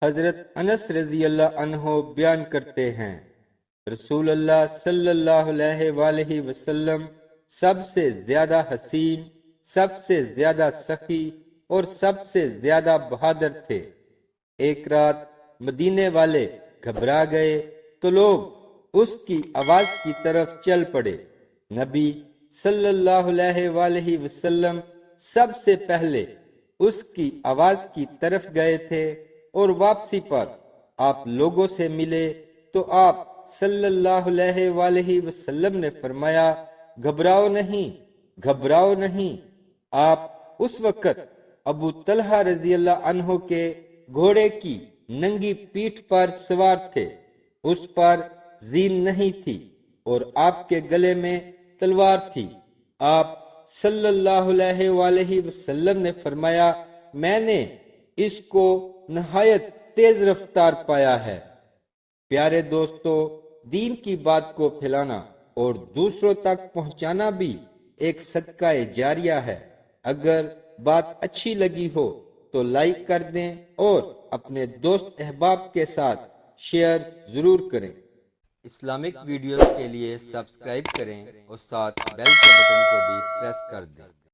حضرت انس رضی اللہ عنہ بیان کرتے ہیں، رسول اللہ صلی اللہ علیہ وآلہ وسلم سب سے زیادہ حسین، سب سے زیادہ سخی اور سب سے زیادہ بہادر تھے۔ ایک رات مدینے والے گھبرا گئے تو لوگ اس کی آواز کی طرف چل پڑے۔ نبی صلی اللہ علیہ وآلہ وسلم سب سے پہلے اس کی آواز کی طرف گئے تھے اور واپسی پر آپ لوگوں سے ملے تو آپ صلی اللہ علیہ وآلہ وسلم نے فرمایا، گھبراؤ نہیں، گھبراؤ نہیں۔ آپ اس وقت ابو طلحہ رضی اللہ عنہ کے گھوڑے کی ننگی پیٹھ پر سوار تھے، اس پر زین نہیں تھی اور آپ کے گلے میں تلوار تھی۔ آپ صلی اللہ علیہ وآلہ وسلم نے فرمایا، میں نے اس کو نہایت تیز رفتار پایا ہے۔ پیارے دوستو، دین کی بات کو پھیلانا اور دوسروں تک پہنچانا بھی ایک صدقہ جاریہ ہے۔ اگر بات اچھی لگی ہو تو لائک کر دیں اور اپنے دوست احباب کے ساتھ شیئر ضرور کریں۔ اسلامک ویڈیوز کے لیے سبسکرائب کریں اور ساتھ بیل کے بٹن کو بھی پریس کر دیں۔